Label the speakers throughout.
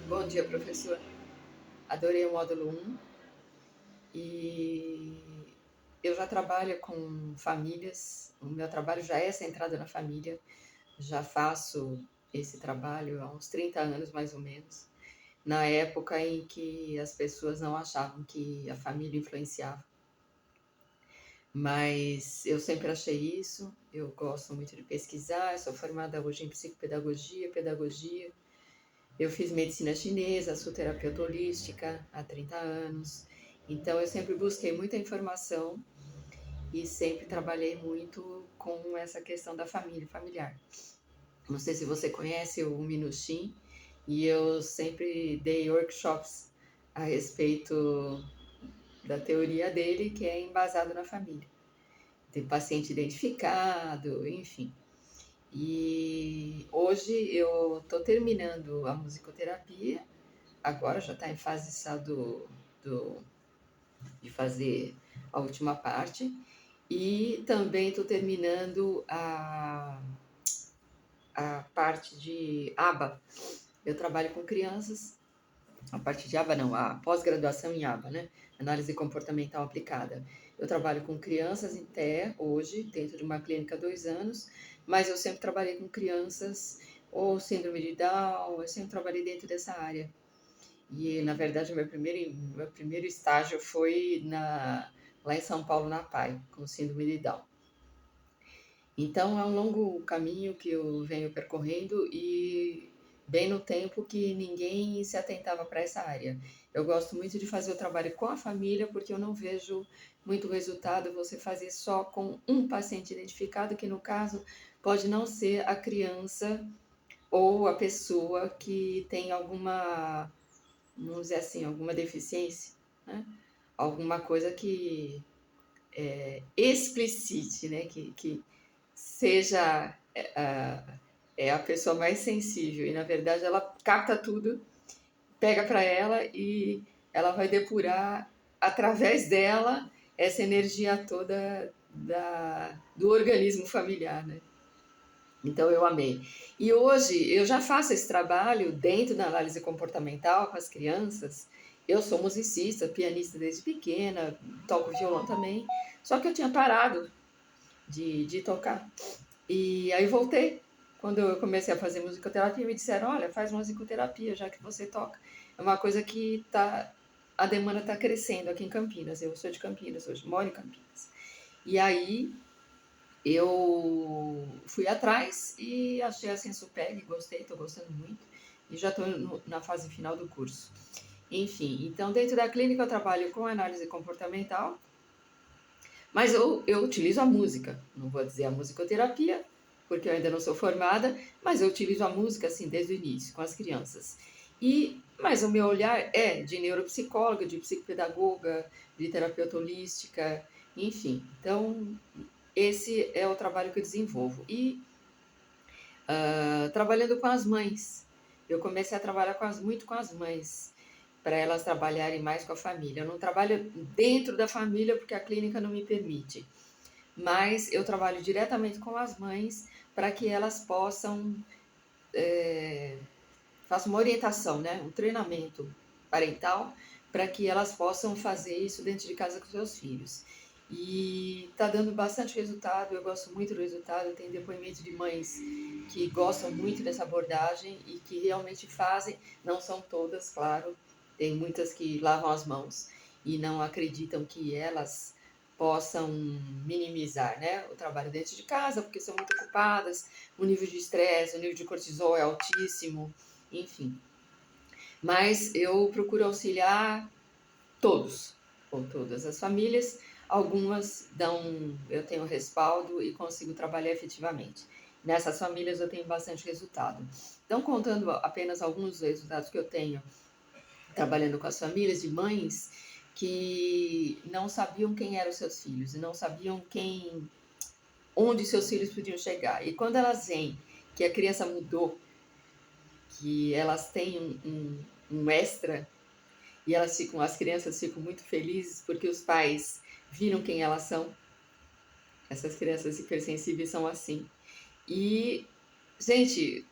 Speaker 1: Bom dia, professor. Adorei o módulo 1 e eu já trabalho com famílias, o meu trabalho já é centrado na família, já faço esse trabalho há uns 30 anos mais ou menos, na época em que as pessoas não achavam que a família influenciava. Mas eu sempre achei isso, eu gosto muito de pesquisar, eu sou formada hoje em psicopedagogia, pedagogia. Eu fiz medicina chinesa, sou terapeuta holística há 30 anos, então eu sempre busquei muita informação e sempre trabalhei muito com essa questão da família, familiar. Não sei se você conhece o Minuchin, e eu sempre dei workshops a respeito da teoria dele, que é embasado na família. Tem paciente identificado, enfim. E hoje eu estou terminando a musicoterapia. Agora já está em fase só de fazer a última parte. E também estou terminando a parte de ABA. Eu trabalho com crianças, a parte de ABA não, a pós-graduação em ABA, né? Análise comportamental aplicada. Eu trabalho com crianças em TEA hoje, dentro de uma clínica há 2 anos, mas eu sempre trabalhei com crianças ou síndrome de Down, eu sempre trabalhei dentro dessa área. E, na verdade, meu primeiro estágio foi lá em São Paulo, na PAI, com síndrome de Down. Então, é um longo caminho que eu venho percorrendo e bem no tempo que ninguém se atentava para essa área. Eu gosto muito de fazer o trabalho com a família, porque eu não vejo muito resultado você fazer só com um paciente identificado, que no caso pode não ser a criança ou a pessoa que tem alguma, vamos dizer assim, alguma deficiência, né? Alguma coisa que explicite, né? Que seja a pessoa mais sensível. E, na verdade, ela capta tudo, pega para ela e ela vai depurar através dela essa energia toda do organismo familiar, né? Então eu amei. E hoje eu já faço esse trabalho dentro da análise comportamental com as crianças. Eu sou musicista, pianista desde pequena, toco violão também. Só que eu tinha parado de tocar. E aí voltei. Quando eu comecei a fazer musicoterapia, me disseram: olha, faz musicoterapia já que você toca. É uma coisa que a demanda está crescendo aqui em Campinas. Eu sou de Campinas hoje, moro em Campinas. E aí eu fui atrás e achei a Sensupeg, gostei, estou gostando muito, e já estou na fase final do curso. Enfim, então dentro da clínica eu trabalho com análise comportamental, mas eu utilizo a música, não vou dizer a musicoterapia, porque eu ainda não sou formada, mas eu utilizo a música assim desde o início, com as crianças. Mas o meu olhar é de neuropsicóloga, de psicopedagoga, de terapeuta holística, enfim. Então, esse é o trabalho que eu desenvolvo. E trabalhando com as mães, eu comecei a trabalhar muito com as mães, para elas trabalharem mais com a família. Eu não trabalho dentro da família porque a clínica não me permite, mas eu trabalho diretamente com as mães para que elas possam, faço uma orientação, né, um treinamento parental, para que elas possam fazer isso dentro de casa com seus filhos. E está dando bastante resultado, eu gosto muito do resultado, tem depoimentos de mães que gostam muito dessa abordagem e que realmente fazem, não são todas, claro, tem muitas que lavam as mãos e não acreditam que elas possam minimizar, né, o trabalho dentro de casa, porque são muito ocupadas, o nível de estresse, o nível de cortisol é altíssimo, enfim. Mas eu procuro auxiliar todos, ou todas as famílias. Algumas eu tenho respaldo e consigo trabalhar efetivamente. Nessas famílias eu tenho bastante resultado. Então, contando apenas alguns dos resultados que eu tenho trabalhando com as famílias de mães que não sabiam quem eram os seus filhos e não sabiam onde seus filhos podiam chegar. E quando elas veem que a criança mudou, que elas têm um extra e as crianças ficam muito felizes porque os pais viram quem elas são. Essas crianças hipersensíveis são assim. E, gente,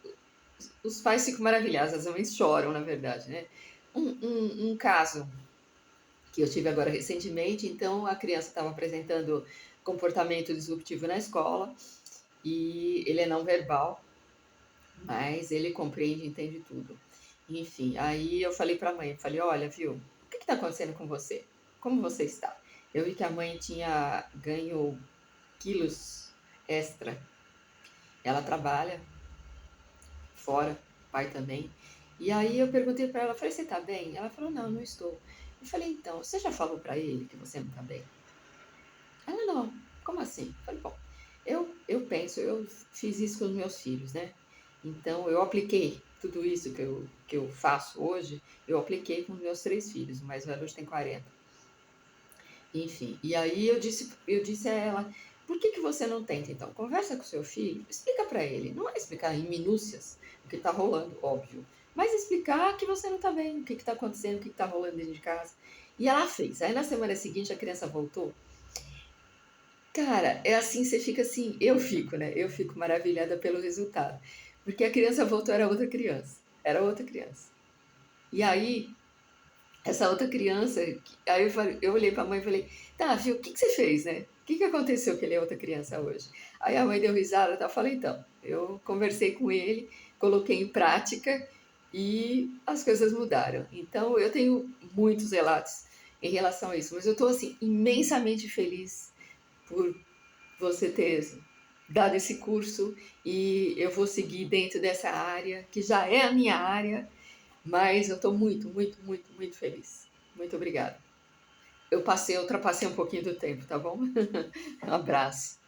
Speaker 1: os pais ficam maravilhados, as mães choram, na verdade, né? Um caso que eu tive agora recentemente, então a criança estava apresentando comportamento disruptivo na escola e ele é não verbal, mas ele compreende e entende tudo. Enfim, aí eu falei para a mãe, falei, olha, viu, o que está acontecendo com você? Como você está? Eu vi que a mãe tinha ganho quilos extra. Ela trabalha fora, o pai também. E aí eu perguntei para ela, falei, você tá bem? Ela falou, não, não estou. Eu falei, então, você já falou para ele que você não tá bem? Ela, não, como assim? Eu falei, bom, eu penso, eu fiz isso com os meus filhos, né? Então, eu apliquei tudo isso que eu faço hoje, eu apliquei com os meus 3 filhos, o mais velho hoje tem 40. Enfim, e aí eu disse a ela, por que você não tenta então? Conversa com seu filho, explica para ele, não é explicar em minúcias o que está rolando, óbvio, mas explicar que você não está bem, o que está acontecendo, o que está rolando dentro de casa. E ela fez. Aí na semana seguinte a criança voltou. Cara, é assim, você fica assim, eu fico, né? Eu fico maravilhada pelo resultado. Porque a criança voltou, era outra criança. Era outra criança. E aí, essa outra criança, aí eu olhei para a mãe e falei, tá, viu, o que você fez, né? O que aconteceu que ele é outra criança hoje? Aí a mãe deu risada, tá? Eu falei, então, eu conversei com ele, coloquei em prática e as coisas mudaram. Então, eu tenho muitos relatos em relação a isso, mas eu estou, assim, imensamente feliz por você ter dado esse curso e eu vou seguir dentro dessa área, que já é a minha área, mas eu estou muito, muito, muito, muito feliz. Muito obrigada. Eu ultrapassei um pouquinho do tempo, tá bom? Um abraço.